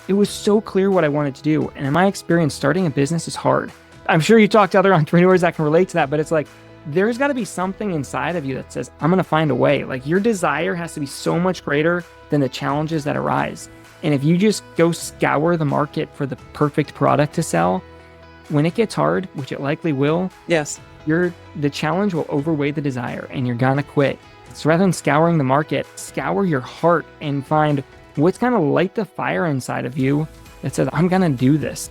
it was so clear what I wanted to do. And in my experience, starting a business is hard. I'm sure you talk to other entrepreneurs that can relate to that, but it's like, there's got to be something inside of you that says, I'm going to find a way. Like your desire has to be so much greater than the challenges that arise. And if you just go scour the market for the perfect product to sell, when it gets hard, which it likely will, yes, the challenge will overweigh the desire and you're going to quit. So rather than scouring the market, scour your heart and find what's going to light the fire inside of you that says, I'm going to do this.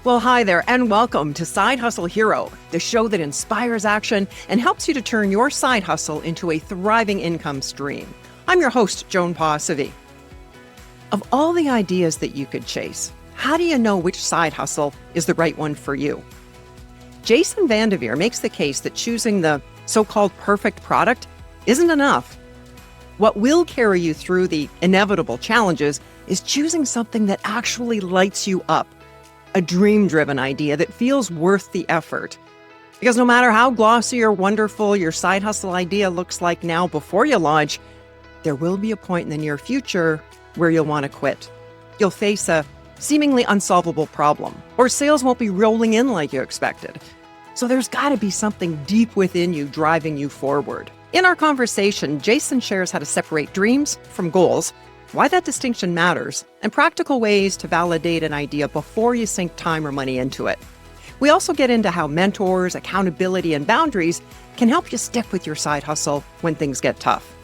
Well, hi there, and welcome to Side Hustle Hero, the show that inspires action and helps you to turn your side hustle into a thriving income stream. I'm your host, Joan Posivy. Of all the ideas that you could chase, how do you know which side hustle is the right one for you? Jason VanDevere makes the case that choosing the so-called perfect product isn't enough. What will carry you through the inevitable challenges is choosing something that actually lights you up. A dream-driven idea that feels worth the effort. Because no matter how glossy or wonderful your side hustle idea looks like now before you launch, there will be a point in the near future where you'll want to quit. You'll face a seemingly unsolvable problem, or sales won't be rolling in like you expected. So there's got to be something deep within you driving you forward. In our conversation, Jason shares how to separate dreams from goals, why that distinction matters, and practical ways to validate an idea before you sink time or money into it. We also get into how mentors, accountability, and boundaries can help you stick with your side hustle when things get tough.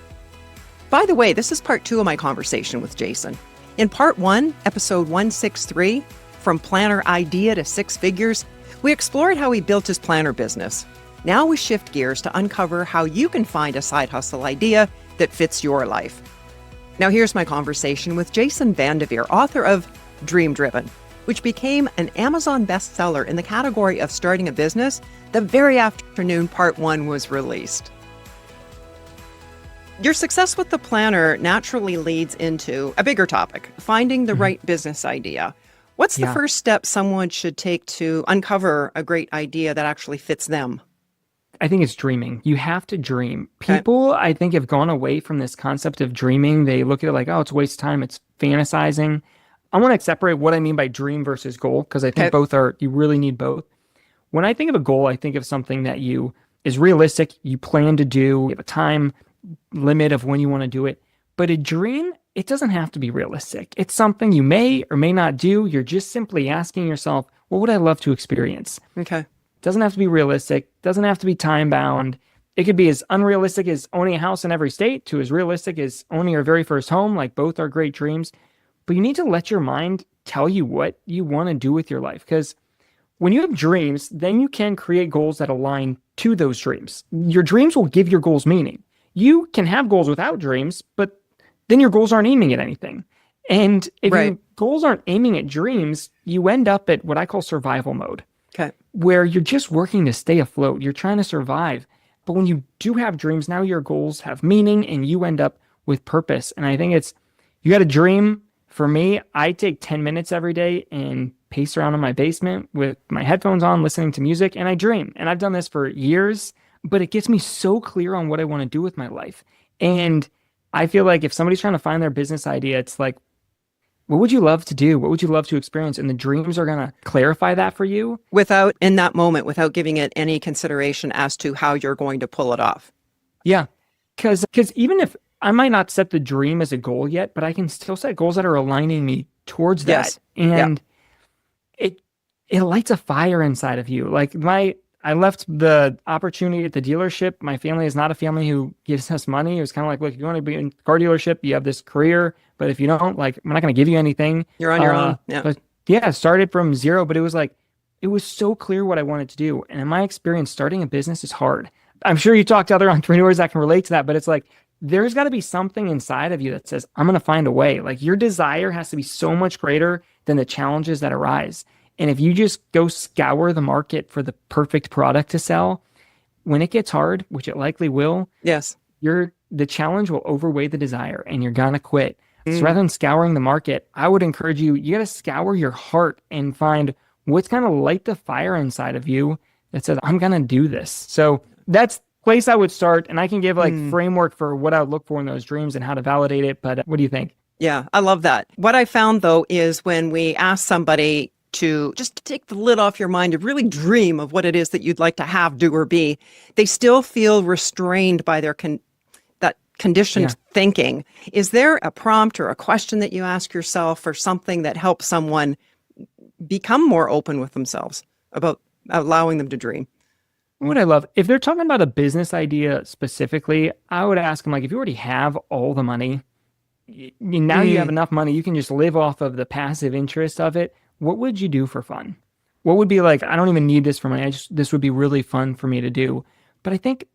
By the way, this is part 2 of my conversation with Jason. In part 1, episode 163, From Planner Idea to Six Figures, we explored how he built his planner business. Now we shift gears to uncover how you can find a side hustle idea that fits your life. Now here's my conversation with Jason VanDevere, author of Dream Driven, which became an Amazon bestseller in the category of starting a business the very afternoon part 1 was released. Your success with the planner naturally leads into a bigger topic, finding the right business idea. What's the first step someone should take to uncover a great idea that actually fits them? I think it's dreaming. You have to dream. People, I think, have gone away from this concept of dreaming. They look at it like, oh, it's a waste of time. It's fantasizing. I want to separate what I mean by dream versus goal, because I think you really need both. When I think of a goal, I think of something that is realistic, you plan to do, you have a time limit of when you want to do it. But a dream, it doesn't have to be realistic. It's something you may or may not do. You're just simply asking yourself, what would I love to experience? Okay. Doesn't have to be realistic, doesn't have to be time bound. It could be as unrealistic as owning a house in every state to as realistic as owning your very first home. Like both are great dreams, but you need to let your mind tell you what you want to do with your life. Because when you have dreams, then you can create goals that align to those dreams. Your dreams will give your goals meaning. You can have goals without dreams, but then your goals aren't aiming at anything. And if your goals aren't aiming at dreams, you end up at what I call survival mode. Okay. Where you're just working to stay afloat. You're trying to survive. But when you do have dreams, now your goals have meaning and you end up with purpose. And I think you got a dream. For me, I take 10 minutes every day and pace around in my basement with my headphones on, listening to music, and I dream. And I've done this for years, but it gets me so clear on what I want to do with my life. And I feel like if somebody's trying to find their business idea, it's like, what would you love to do? What would you love to experience? And the dreams are going to clarify that for you. Without giving it any consideration as to how you're going to pull it off. Yeah. Because even if I might not set the dream as a goal yet, but I can still set goals that are aligning me towards that. And it lights a fire inside of you. Like I left the opportunity at the dealership. My family is not a family who gives us money. It was kind of like, look, if you want to be in a car dealership, you have this career. But if you don't, like, we're not going to give you anything. You're on your own. Yeah. But yeah, started from zero, but it was so clear what I wanted to do. And in my experience, starting a business is hard. I'm sure you talk to other entrepreneurs that can relate to that, but it's like, there's got to be something inside of you that says, I'm going to find a way. Like your desire has to be so much greater than the challenges that arise. And if you just go scour the market for the perfect product to sell, when it gets hard, which it likely will, the challenge will overweigh the desire and you're going to quit. So rather than scouring the market, I would encourage you got to scour your heart and find what's going to light the fire inside of you that says, I'm going to do this. So that's the place I would start. And I can give framework for what I would look for in those dreams and how to validate it. But what do you think? Yeah, I love that. What I found though is when we ask somebody to just take the lid off your mind and really dream of what it is that you'd like to have, do, or be, they still feel restrained by their that conditioned Yeah. thinking. Is there a prompt or a question that you ask yourself or something that helps someone become more open with themselves about allowing them to dream? What I love, if they're talking about a business idea specifically, I would ask them, like, if you already have all the money, now you have Mm, enough money, you can just live off of the passive interest of it. What would you do for fun? What would be like, I don't even need this for money. This would be really fun for me to do. But I think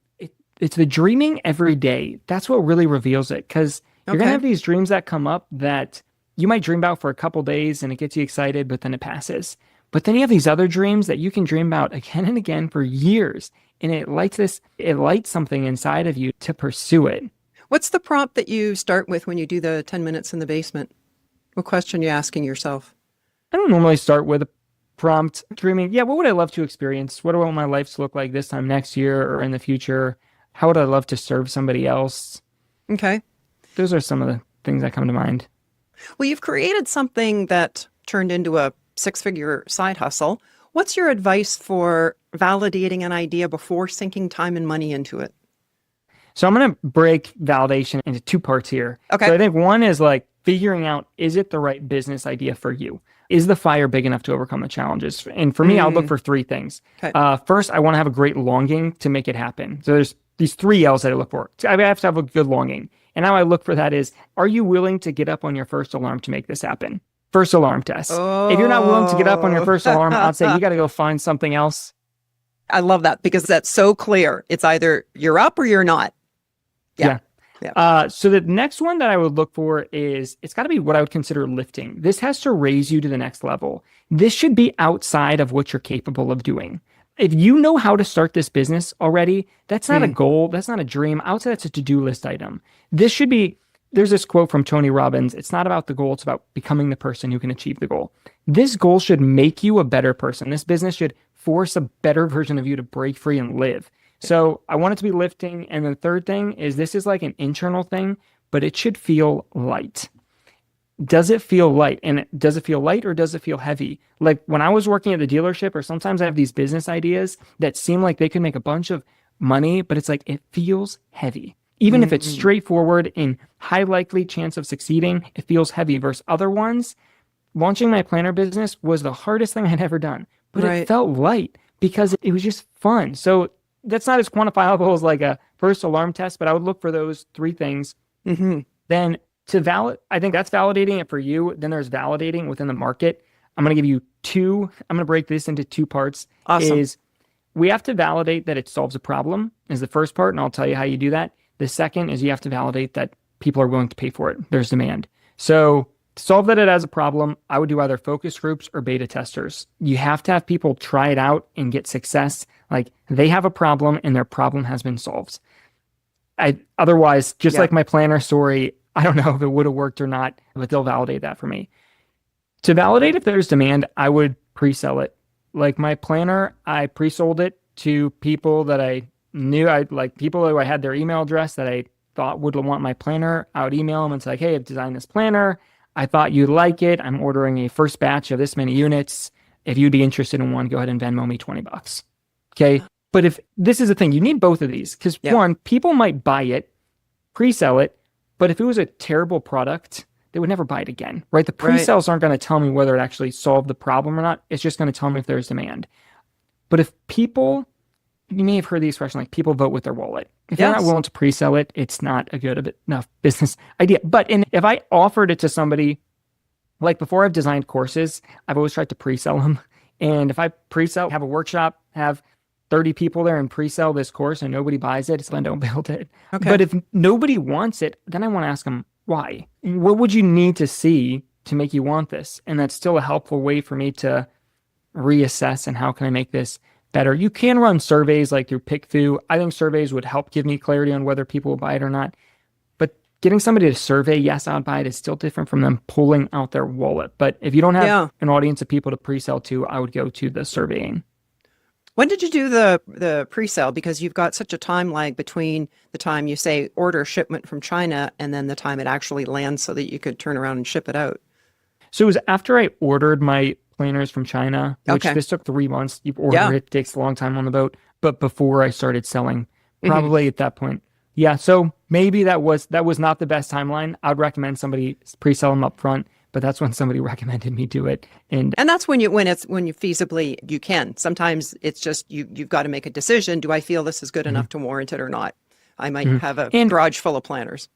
it's the dreaming every day. That's what really reveals it. Because you're going to okay. have these dreams that come up that you might dream about for a couple days and it gets you excited, but then it passes. But then you have these other dreams that you can dream about again and again for years. And it lights something inside of you to pursue it. What's the prompt that you start with when you do the 10 minutes in the basement? What question are you asking yourself? I don't normally start with a prompt dreaming. Yeah, what would I love to experience? What do I want my life to look like this time next year or in the future? How would I love to serve somebody else? Okay. Those are some of the things that come to mind. Well, you've created something that turned into a six-figure side hustle. What's your advice for validating an idea before sinking time and money into it? So I'm going to break validation into two parts here. Okay. So I think one is like figuring out, is it the right business idea for you? Is the fire big enough to overcome the challenges? And for me, I'll look for three things. Okay. First, I want to have a great longing to make it happen. So there's these three L's that I look for. So I have to have a good longing. And how I look for that is, are you willing to get up on your first alarm to make this happen? First alarm test. If you're not willing to get up on your first alarm, I'd say you got to go find something else. I love that because that's so clear. It's either you're up or you're not. Yeah. So the next one that I would look for is it's got to be what I would consider lifting. This has to raise you to the next level. This should be outside of what you're capable of doing. If you know how to start this business already, that's not a goal. That's not a dream. Outside, that's a to-do list item. This should be, there's this quote from Tony Robbins. It's not about the goal. It's about becoming the person who can achieve the goal. This goal should make you a better person. This business should force a better version of you to break free and live. So I want it to be lifting. And the third thing is this is like an internal thing, but it should feel light. Does it feel light? And does it feel light or does it feel heavy? Like when I was working at the dealership, or sometimes I have these business ideas that seem like they could make a bunch of money, but it's like it feels heavy. Even if it's straightforward and high likely chance of succeeding, it feels heavy versus other ones. Launching my planner business was the hardest thing I'd ever done, but it felt light because it was just fun. So that's not as quantifiable as like a first alarm test, but I would look for those three things. Then I think that's validating it for you. Then there's validating within the market. I'm going to give you two. I'm going to break this into two parts. Awesome. Is we have to validate that it solves a problem is the first part. And I'll tell you how you do that. The second is you have to validate that people are willing to pay for it. There's demand. So to solve that it has a problem, I would do either focus groups or beta testers. You have to have people try it out and get success. Like they have a problem and their problem has been solved. Otherwise, just like my planner story, I don't know if it would have worked or not, but they'll validate that for me. To validate if there's demand, I would pre-sell it. Like my planner, I pre-sold it to people that I knew, people who I had their email address that I thought would want my planner. I would email them and say, like, hey, I've designed this planner. I thought you'd like it. I'm ordering a first batch of this many units. If you'd be interested in one, go ahead and Venmo me $20. Okay. But if this is the thing, you need both of these because one, people might buy it, pre-sell it, but if it was a terrible product, they would never buy it again, right? The pre-sales aren't going to tell me whether it actually solved the problem or not. It's just going to tell me if there's demand. But if people, you may have heard the expression, like people vote with their wallet. If they're not willing to pre-sell it, it's not a good enough business idea. But if I offered it to somebody, like before I've designed courses, I've always tried to pre-sell them. And if I pre-sell, have a workshop, have 30 people there and pre-sell this course and nobody buys it, it's then don't build it. Okay. But if nobody wants it, then I want to ask them, why? What would you need to see to make you want this? And that's still a helpful way for me to reassess and how can I make this better. You can run surveys like through PickFu. I think surveys would help give me clarity on whether people will buy it or not. But getting somebody to survey, yes, I'll buy it, is still different from them pulling out their wallet. But if you don't have an audience of people to pre-sell to, I would go to the surveying. When did you do the pre-sale? Because you've got such a time lag between the time you say order shipment from China and then the time it actually lands so that you could turn around and ship it out. So it was after I ordered my planners from China, which Okay. this took 3 months. You order Yeah. it, takes a long time on the boat, but before I started selling, Hmm. probably at that point. Yeah, so maybe that was not the best timeline. I'd recommend somebody pre-sell them up front, but that's when somebody recommended me do it. And And that's when you feasibly you can. Sometimes it's just you've got to make a decision. Do I feel this is good mhm, enough to warrant it or not? I might mhm. have a And garage full of planners.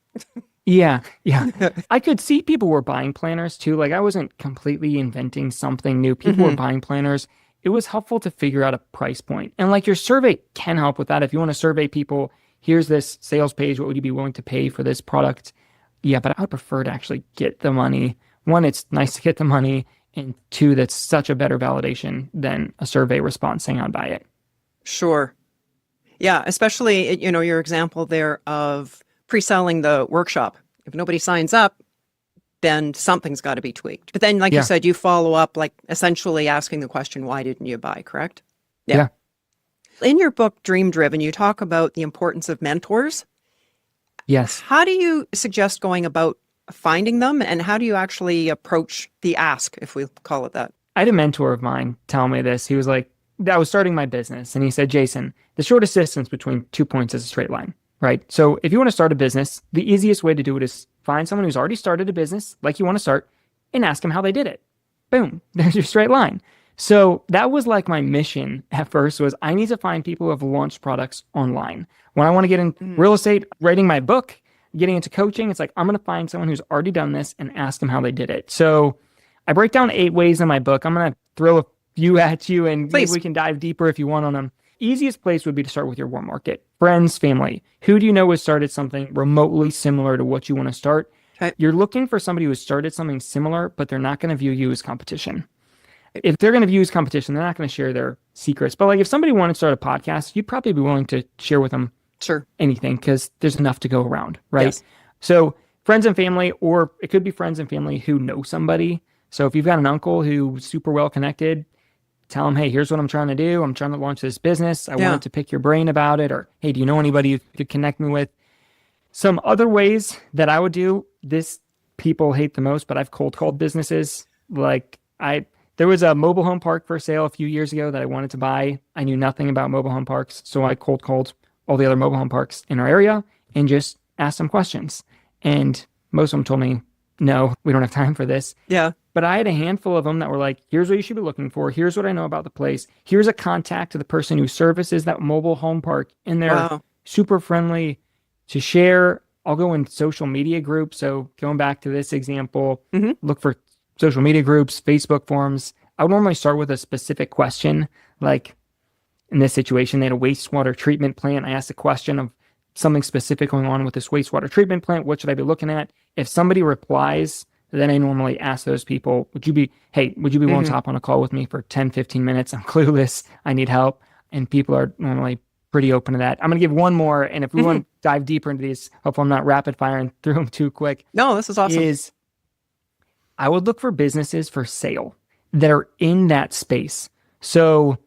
yeah, yeah. I could see people were buying planners too. Like I wasn't completely inventing something new. People were Hmm. buying planners. It was helpful to figure out a price point. And like your survey can help with that. If you want to survey people, here's this sales page. What would you be willing to pay for this product? Yeah, but I would prefer to actually get the money. One, it's nice to get the money. And two, that's such a better validation than a survey response saying I'd buy it. Sure. Yeah, especially your example there of pre-selling the workshop. If nobody signs up, then something's got to be tweaked. But then, like you Yeah, said, you follow up, like essentially asking the question, why didn't you buy, correct? Yeah. yeah, In your book, Dream Driven, you talk about the importance of mentors. yes. How do you suggest going about finding them, and how do you actually approach the ask, if we call it that? I had a mentor of mine tell me this. He was like, I was starting my business, and he said, Jason, the shortest distance between 2 points is a straight line, right? So if you want to start a business, the easiest way to do it is find someone who's already started a business like you want to start and ask them how they did it. Boom, there's your straight line. So that was like my mission at first was I need to find people who have launched products online. When I want to get in Mm. real estate, writing my book, getting into coaching, it's like I'm going to find someone who's already done this and ask them how they did it. So I break down 8 ways in my book. I'm going to throw a few at you and maybe Please. we can dive deeper if you want on them. Easiest place would be to start with your warm market. Friends, family. Who do you know has started something remotely similar to what you want to start? Okay. You're looking for somebody who has started something similar, but they're not going to view you as competition. If they're going to view you as competition, they're not going to share their secrets. But like if somebody wanted to start a podcast, you'd probably be willing to share with them Sure. anything because there's enough to go around, right? Yes. So friends and family, or it could be friends and family who know somebody. So if you've got an uncle who's super well connected, tell them, hey, here's what I'm trying to do. I'm trying to launch this business. I Yeah. wanted to pick your brain about it. Or, hey, do you know anybody you could connect me with? Some other ways that I would do this, people hate the most, but I've cold called businesses. There was a mobile home park for sale a few years ago that I wanted to buy. I knew nothing about mobile home parks. So I cold called all the other mobile home parks in our area and just asked them questions. And most of them told me, no, we don't have time for this. Yeah. But I had a handful of them that were like, here's what you should be looking for. Here's what I know about the place. Here's a contact to the person who services that mobile home park. And they're Wow. super friendly to share. I'll go in social media groups. So going back to this example, Hmm. look for social media groups, Facebook forums. I would normally start with a specific question. Like in this situation, they had a wastewater treatment plant. I asked a question of something specific going on with this wastewater treatment plant. What should I be looking at? If somebody replies, then I normally ask those people, would you be willing to Hmm. hop on a call with me for 10, 15 minutes? I'm clueless. I need help. And people are normally pretty open to that. I'm going to give one more. And if we Hmm. want to dive deeper into these, hopefully I'm not rapid firing through them too quick, No, this is awesome. is I would look for businesses for sale that are in that space. So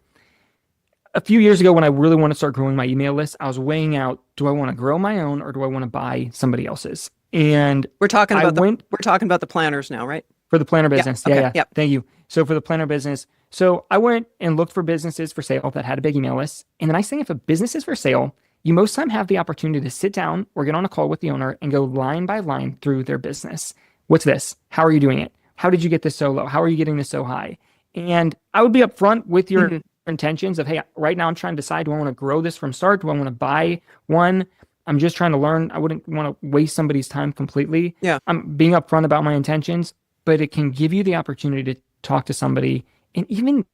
a few years ago, when I really want to start growing my email list, I was weighing out, do I want to grow my own or do I want to buy somebody else's? And We're talking I about went we're talking about the planners now, right? for the planner Yeah. business. Okay. Yeah. Yep. Thank you. So for the planner business, so I went and looked for businesses for sale that had a big email list. And the nice thing, if a business is for sale, you most time have the opportunity to sit down or get on a call with the owner and go line by line through their business. What's this? How are you doing it? How did you get this so low? How are you getting this so high? And I would be upfront with your Hmm. intentions of, hey, right now I'm trying to decide, do I want to grow this from start? Do I want to buy one? I'm just trying to learn. I wouldn't want to waste somebody's time completely. Yeah. I'm being upfront about my intentions, but it can give you the opportunity to talk to somebody. And even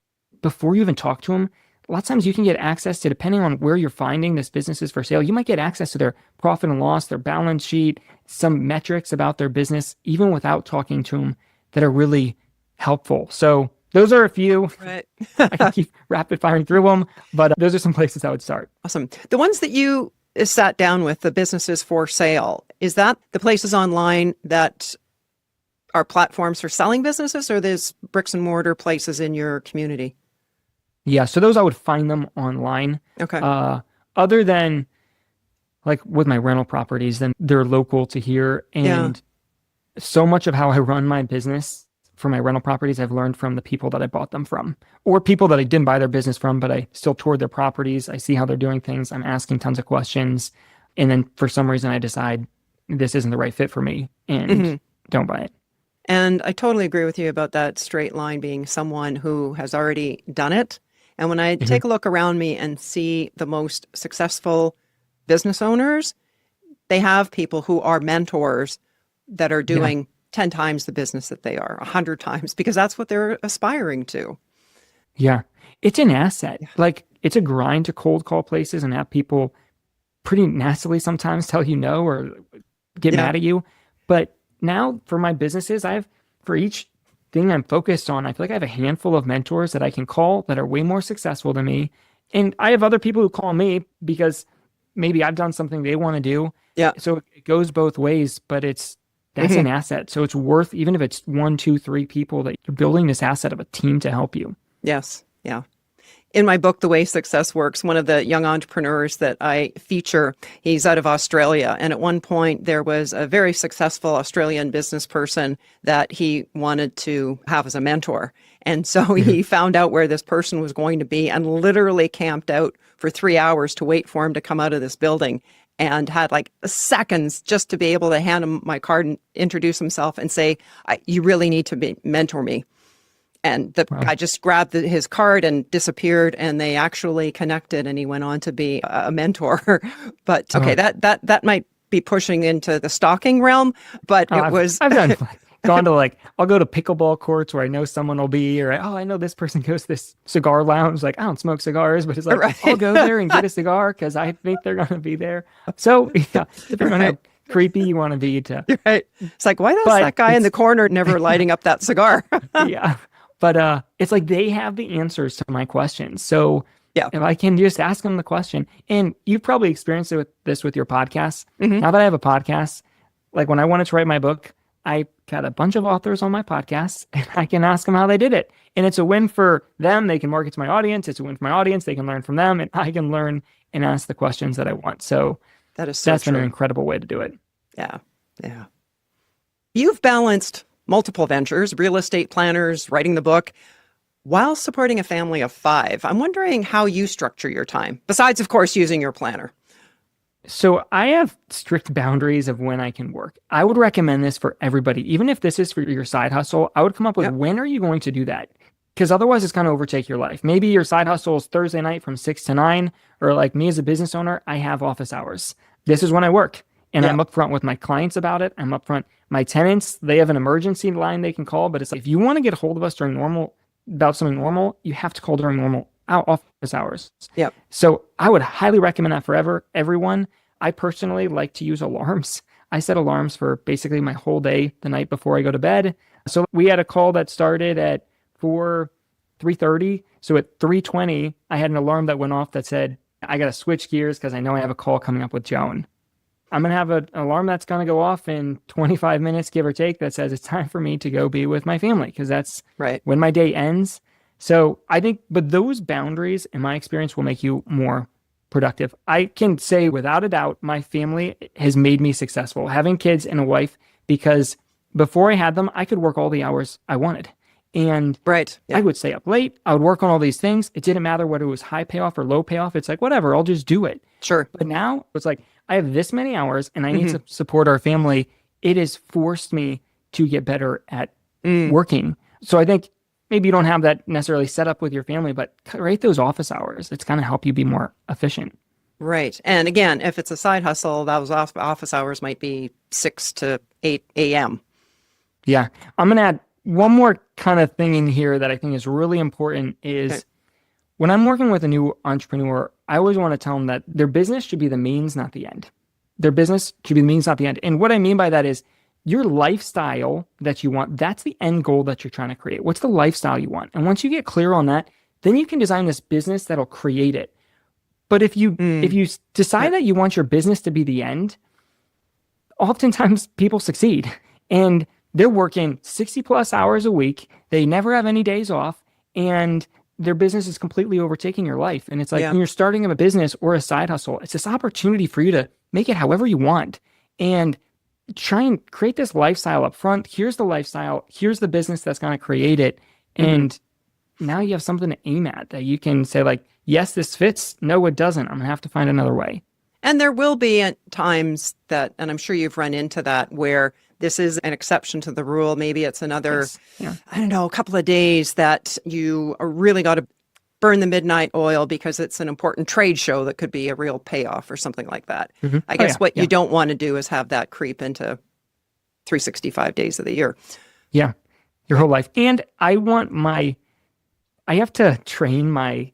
before you even talk to them, a lot of times you can get access to, depending on where you're finding this business is for sale, you might get access to their profit and loss, their balance sheet, some metrics about their business, even without talking to them, that are really helpful. So those are a few. Right. I can keep rapid firing through them, but those are some places I would start. Awesome. The ones that you sat down with, the businesses for sale, is that the places online that are platforms for selling businesses, or there's bricks and mortar places in your community? Yeah, so those I would find them online. Okay. Other than like with my rental properties, then they're local to here. Yeah. And so much of how I run my business for my rental properties, I've learned from the people that I bought them from, or people that I didn't buy their business from, but I still toured their properties. I see how they're doing things. I'm asking tons of questions. And then for some reason, I decide this isn't the right fit for me and don't buy it. And I totally agree with you about that straight line being someone who has already done it. And when I take a look around me and see the most successful business owners, they have people who are mentors that are doing 10 times the business that they are, 100 times, because that's what they're aspiring to. Yeah. It's an asset. Like it's a grind to cold call places and have people pretty nastily sometimes tell you no or get mad at you. But now for my businesses, for each thing I'm focused on, I feel like I have a handful of mentors that I can call that are way more successful than me. And I have other people who call me because maybe I've done something they want to do. Yeah. So it goes both ways, but that's an asset. So it's worth, even if it's 1, 2, 3 people, that you're building this asset of a team to help you. Yes. Yeah. In my book, The Way Success Works, one of the young entrepreneurs that I feature, he's out of Australia. And at one point, there was a very successful Australian business person that he wanted to have as a mentor. And so he found out where this person was going to be and literally camped out for 3 hours to wait for him to come out of this building, and had like seconds just to be able to hand him my card and introduce himself and say, you really need to mentor me. And the guy just grabbed his card and disappeared, and they actually connected, and he went on to be a mentor. But okay, that might be pushing into the stalking realm, but it was. I've gone to I'll go to pickleball courts where I know someone will be, or I know this person goes to this cigar lounge. Like I don't smoke cigars, but it's like I'll go there and get a cigar because I think they're going to be there. So depending on how creepy you want to be You're right. It's like, why does that guy in the corner never lighting up that cigar? Yeah. But it's like they have the answers to my questions. So if I can just ask them the question, and you've probably experienced this with your podcast. Now that I have a podcast, like when I wanted to write my book, I got a bunch of authors on my podcast and I can ask them how they did it. And it's a win for them. They can market to my audience. It's a win for my audience. They can learn from them, and I can learn and ask the questions that I want. So that's been an incredible way to do it. Yeah. Yeah. You've balanced multiple ventures, real estate planners, writing the book, while supporting a family of 5. I'm wondering how you structure your time, besides, of course, using your planner. So I have strict boundaries of when I can work. I would recommend this for everybody. Even if this is for your side hustle, I would come up with when are you going to do that? Because otherwise it's going to overtake your life. Maybe your side hustle is Thursday night from 6 to 9, or like me as a business owner, I have office hours. This is when I work. And I'm upfront with my clients about it. I'm upfront. My tenants, they have an emergency line they can call, but it's like, if you want to get a hold of us about something normal, you have to call during normal office hours. Yep. So I would highly recommend that for everyone. I personally like to use alarms. I set alarms for basically my whole day the night before I go to bed. So we had a call that started at 3:30. So at 3:20, I had an alarm that went off that said, I got to switch gears because I know I have a call coming up with Joan. I'm going to have an alarm that's going to go off in 25 minutes, give or take, that says it's time for me to go be with my family, because that's when my day ends. So I think, but those boundaries, in my experience, will make you more productive. I can say without a doubt, my family has made me successful, having kids and a wife, because before I had them, I could work all the hours I wanted. And I would stay up late. I would work on all these things. It didn't matter whether it was high payoff or low payoff. It's like, whatever, I'll just do it. Sure. But now it's like, I have this many hours and I need to support our family. It has forced me to get better at working. So I think maybe you don't have that necessarily set up with your family, but create those office hours. It's going to help you be more efficient. Right. And again, if it's a side hustle, those office hours might be 6 to 8 a.m. Yeah. I'm going to add one more kind of thing in here that I think is really important is when I'm working with a new entrepreneur, I always want to tell them that their business should be the means, not the end. Their business should be the means, not the end. And what I mean by that is your lifestyle that you want, that's the end goal that you're trying to create. What's the lifestyle you want? And once you get clear on that, then you can design this business that'll create it. But if you decide that you want your business to be the end, oftentimes people succeed and they're working 60 plus hours a week. They never have any days off, and their business is completely overtaking your life. And it's like Yeah. when you're starting a business or a side hustle, it's this opportunity for you to make it however you want and try and create this lifestyle up front. Here's the lifestyle. Here's the business that's going to create it. And now you have something to aim at that you can say like, yes, this fits. No, it doesn't. I'm going to have to find another way. And there will be at times that, and I'm sure you've run into that, where this is an exception to the rule. Maybe it's another, Yes. Yeah. I don't know, a couple of days that you really got to burn the midnight oil because it's an important trade show that could be a real payoff or something like that. I guess what you don't want to do is have that creep into 365 days of the year. Yeah. Your whole life. And I have to train my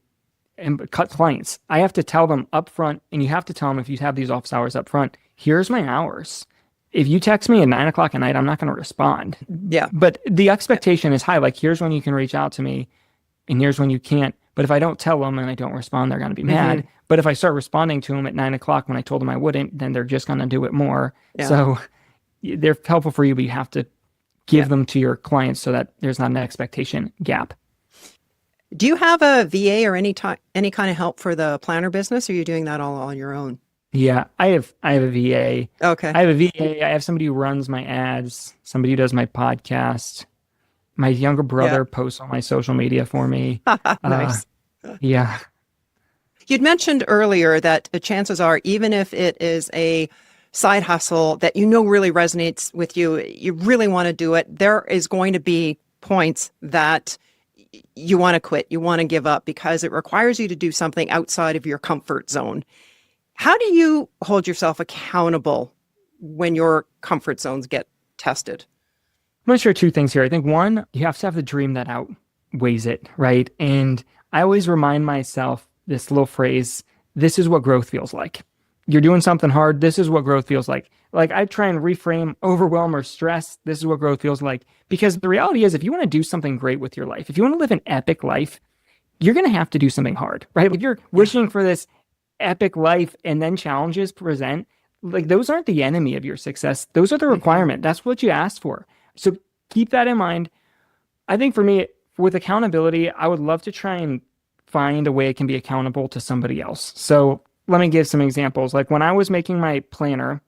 and cut clients. I have to tell them up front, and you have to tell them if you have these office hours up front, here's my hours. If you text me at 9 o'clock at night, I'm not going to respond. Yeah. But the expectation is high. Like, here's when you can reach out to me, and here's when you can't. But if I don't tell them and I don't respond, they're going to be mad. But if I start responding to them at 9 o'clock when I told them I wouldn't, then they're just going to do it more. Yeah. So they're helpful for you, but you have to give them to your clients so that there's not an expectation gap. Do you have a VA or any kind of help for the planner business? Or are you doing that all on your own? Yeah, I have a VA. Okay. I have a VA. I have somebody who runs my ads, somebody who does my podcast. My younger brother posts on my social media for me. Nice. Yeah. You'd mentioned earlier that the chances are, even if it is a side hustle that you know really resonates with you, you really want to do it, there is going to be points that you want to quit, you want to give up because it requires you to do something outside of your comfort zone. How do you hold yourself accountable when your comfort zones get tested? I'm going to share two things here. I think one, you have to have the dream that outweighs it, right? And I always remind myself this little phrase, this is what growth feels like. You're doing something hard. This is what growth feels like. Like I try and reframe overwhelm or stress. This is what growth feels like. Because the reality is if you want to do something great with your life, if you want to live an epic life, you're going to have to do something hard, right? If you're wishing for this epic life and then challenges present, like those aren't the enemy of your success. Those are the requirement. That's what you asked for. So keep that in mind. I think for me, with accountability, I would love to try and find a way it can be accountable to somebody else. So let me give some examples. Like when I was making my planner,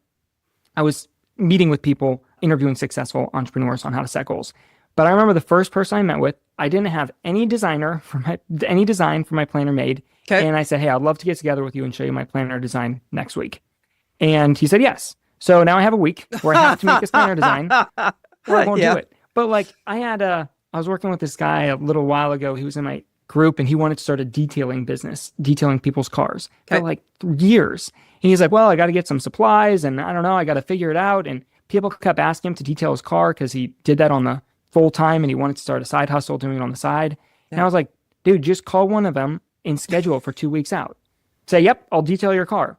I was meeting with people, interviewing successful entrepreneurs on how to set goals. But I remember the first person I met with, I didn't have any design for my planner made. Okay. And I said, hey, I'd love to get together with you and show you my planner design next week. And he said, yes. So now I have a week where I have to make this planner design or I won't do it. But like I was working with this guy a little while ago. He was in my group and he wanted to start a detailing business, detailing people's cars for like years. And he's like, well, I got to get some supplies and I don't know, I got to figure it out. And people kept asking him to detail his car because he did that on the full time and he wanted to start a side hustle doing it on the side. And I was like, dude, just call one of them and schedule it for 2 weeks out. Say, yep, I'll detail your car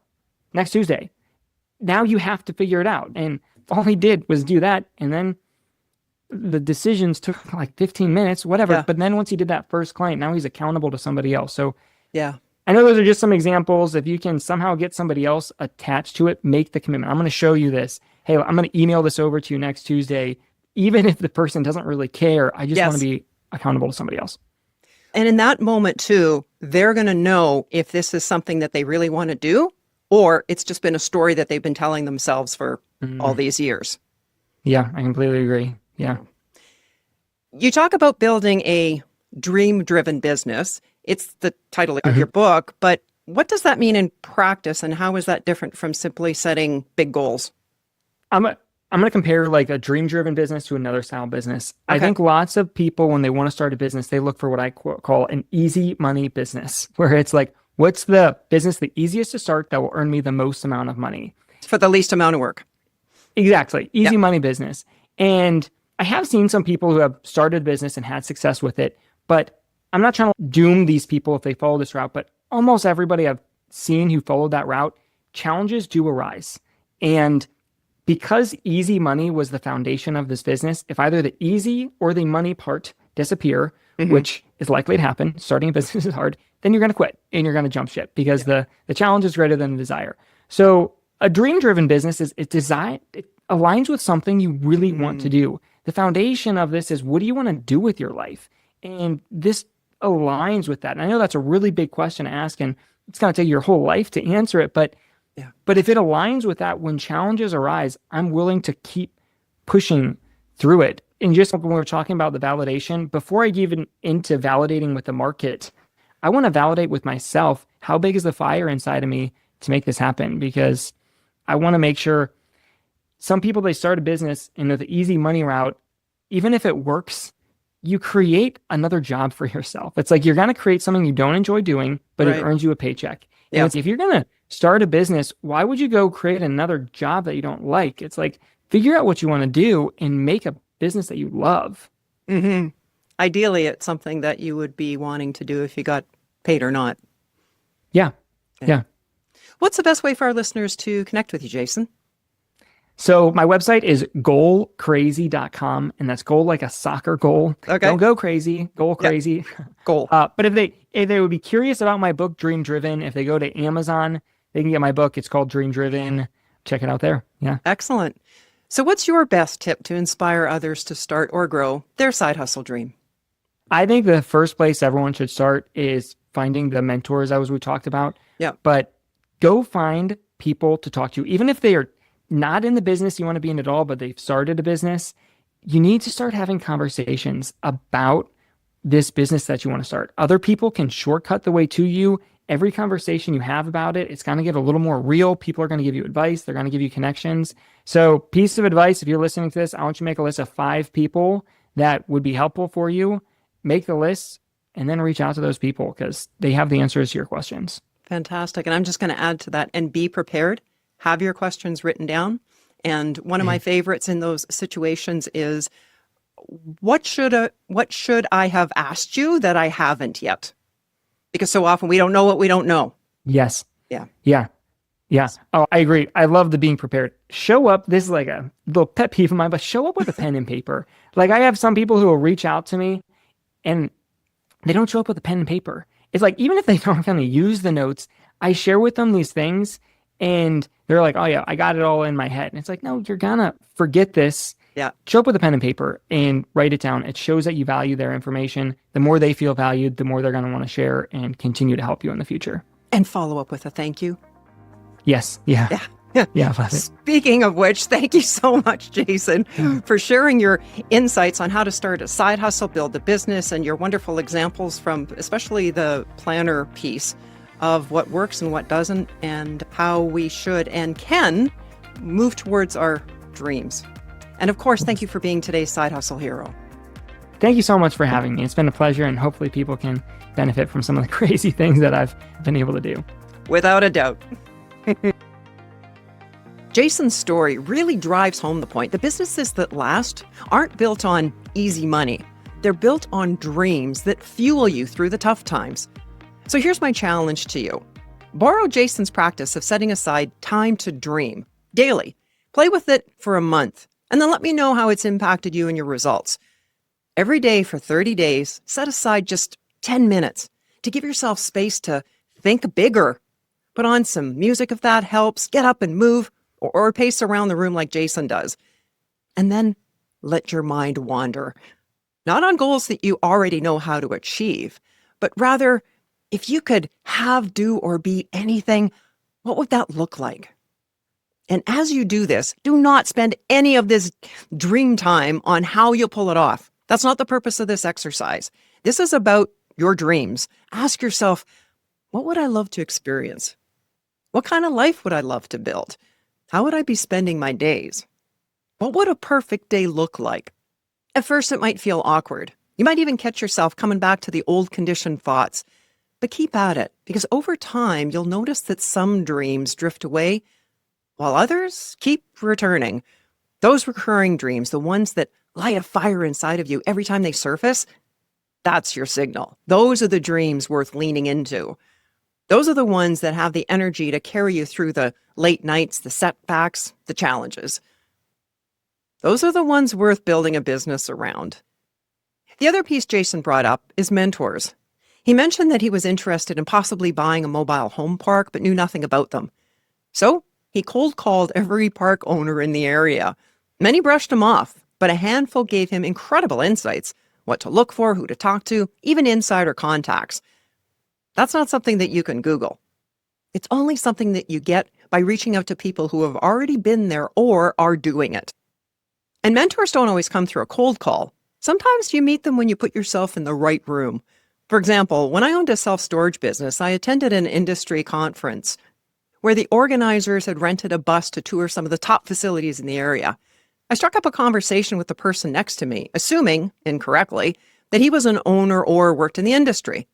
next Tuesday. Now you have to figure it out. And all he did was do that. And then the decisions took like 15 minutes, whatever. Yeah. But then once he did that first client, now he's accountable to somebody else. So yeah, I know those are just some examples. If you can somehow get somebody else attached to it, make the commitment. I'm going to show you this. Hey, I'm going to email this over to you next Tuesday. Even if the person doesn't really care, I just want to be accountable to somebody else. And in that moment too, they're going to know if this is something that they really want to do, or it's just been a story that they've been telling themselves for all these years. Yeah, I completely agree. Yeah. You talk about building a dream-driven business. It's the title of your book, but what does that mean in practice and how is that different from simply setting big goals? I'm going to compare like a dream-driven business to another style business. Okay. I think lots of people, when they want to start a business, they look for what I call an easy money business, where it's like, what's the business the easiest to start that will earn me the most amount of money? For the least amount of work. Exactly. Easy money business. And I have seen some people who have started a business and had success with it, but I'm not trying to doom these people if they follow this route, but almost everybody I've seen who followed that route, challenges do arise. And because easy money was the foundation of this business, if either the easy or the money part disappear, which is likely to happen, starting a business is hard, then you're going to quit and you're going to jump ship because the challenge is greater than the desire. So a dream-driven business it aligns with something you really want to do. The foundation of this is, what do you want to do with your life? And this aligns with that, and I know that's a really big question to ask, and it's going to take your whole life to answer it, Yeah. but if it aligns with that, when challenges arise, I'm willing to keep pushing through it. And just like when we were talking about the validation, before I get even into validating with the market, I want to validate with myself, how big is the fire inside of me to make this happen? Because I want to make sure. Some people, they start a business and the easy money route, even if it works, you create another job for yourself. It's like you're going to create something you don't enjoy doing, but Right. it earns you a paycheck. And Yeah. it's, if you're going to start a business, why would you go create another job that you don't like? It's like, figure out what you want to do and make a business that you love. Hmm. Ideally, it's something that you would be wanting to do if you got paid or not. Yeah. Yeah. What's the best way for our listeners to connect with you, Jason? So my website is goalcrazy.com, and that's goal like a soccer goal. Okay. Don't go crazy, goal crazy. Goal. But if they would be curious about my book, Dream Driven, if they go to Amazon, they can get my book. It's called Dream Driven. Check it out there. Yeah. Excellent. So what's your best tip to inspire others to start or grow their side hustle dream? I think the first place everyone should start is finding the mentors as we talked about. Yeah. But go find people to talk to, even if they are not in the business you want to be in at all, but they've started a business. You need to start having conversations about this business that you want to start. Other people can shortcut the way to you. Every conversation you have about it, it's going to get a little more real. People are going to give you advice. They're going to give you connections. So, piece of advice, if you're listening to this, I want you to make a list of 5 people that would be helpful for you. Make the list and then reach out to those people because they have the answers to your questions. Fantastic. And I'm just going to add to that, and be prepared. Have your questions written down. And one of my favorites in those situations is, what should I have asked you that I haven't yet? Because so often we don't know what we don't know. Yes. Yeah. Yeah. Yeah. Oh, I agree. I love the being prepared. Show up. This is like a little pet peeve of mine, but show up with a pen and paper. Like, I have some people who will reach out to me and they don't show up with a pen and paper. It's like, even if they don't kind of use the notes, I share with them these things and they're like, oh yeah, I got it all in my head. And it's like, no, you're gonna forget this. Yeah. Show up with a pen and paper and write it down. It shows that you value their information. The more they feel valued, the more they're going to want to share and continue to help you in the future. And follow up with a thank you. Yes. Yeah. Yeah. Yeah. Love it. Speaking of which, thank you so much, Jason, for sharing your insights on how to start a side hustle, build a business, and your wonderful examples from especially the planner piece of what works and what doesn't, and how we should and can move towards our dreams. And of course, thank you for being today's Side Hustle Hero. Thank you so much for having me. It's been a pleasure, and hopefully people can benefit from some of the crazy things that I've been able to do. Without a doubt. Jason's story really drives home the point. The businesses that last aren't built on easy money. They're built on dreams that fuel you through the tough times. So here's my challenge to you. Borrow Jason's practice of setting aside time to dream daily. Play with it for a month, and then let me know how it's impacted you and your results. Every day for 30 days, set aside just 10 minutes to give yourself space to think bigger. Put on some music if that helps. Get up and move, or pace around the room like Jason does. And then let your mind wander. Not on goals that you already know how to achieve, but rather, if you could have, do, or be anything, what would that look like? And as you do this, do not spend any of this dream time on how you'll pull it off. That's not the purpose of this exercise. This is about your dreams. Ask yourself, what would I love to experience? What kind of life would I love to build? How would I be spending my days? What would a perfect day look like? At first, it might feel awkward. You might even catch yourself coming back to the old conditioned thoughts. But keep at it, because over time, you'll notice that some dreams drift away, while others keep returning. Those recurring dreams, the ones that light a fire inside of you every time they surface, that's your signal. Those are the dreams worth leaning into. Those are the ones that have the energy to carry you through the late nights, the setbacks, the challenges. Those are the ones worth building a business around. The other piece Jason brought up is mentors. He mentioned that he was interested in possibly buying a mobile home park, but knew nothing about them. So he cold called every park owner in the area. Many brushed him off, but a handful gave him incredible insights, what to look for, who to talk to, even insider contacts. That's not something that you can Google. It's only something that you get by reaching out to people who have already been there or are doing it. And mentors don't always come through a cold call. Sometimes you meet them when you put yourself in the right room. For example, when I owned a self-storage business, I attended an industry conference where the organizers had rented a bus to tour some of the top facilities in the area. I struck up a conversation with the person next to me, assuming, incorrectly, that he was an owner or worked in the industry.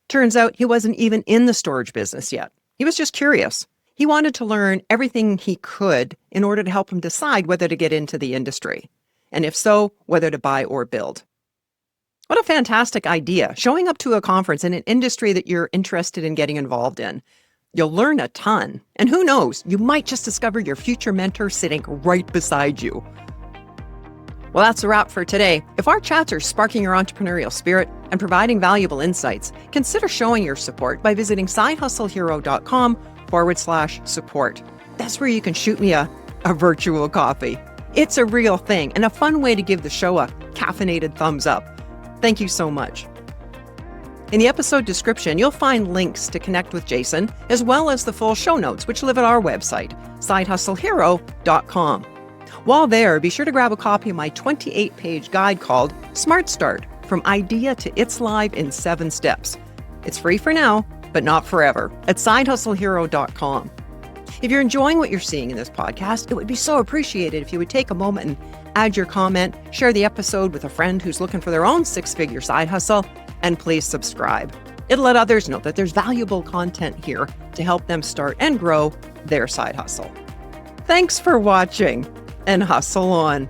Turns out he wasn't even in the storage business yet. He was just curious. He wanted to learn everything he could in order to help him decide whether to get into the industry, and if so, whether to buy or build. What a fantastic idea, showing up to a conference in an industry that you're interested in getting involved in. You'll learn a ton, and who knows, you might just discover your future mentor sitting right beside you. Well, that's a wrap for today. If our chats are sparking your entrepreneurial spirit and providing valuable insights, consider showing your support by visiting sidehustlehero.com/support. That's where you can shoot me a virtual coffee. It's a real thing and a fun way to give the show a caffeinated thumbs up. Thank you so much. In the episode description, you'll find links to connect with Jason, as well as the full show notes, which live at our website, sidehustlehero.com. While there, be sure to grab a copy of my 28-page guide called Smart Start, From Idea to It's Live in 7 Steps. It's free for now, but not forever, at sidehustlehero.com. If you're enjoying what you're seeing in this podcast, it would be so appreciated if you would take a moment and add your comment, share the episode with a friend who's looking for their own 6-figure side hustle, and please subscribe. It'll let others know that there's valuable content here to help them start and grow their side hustle. Thanks for watching, and hustle on.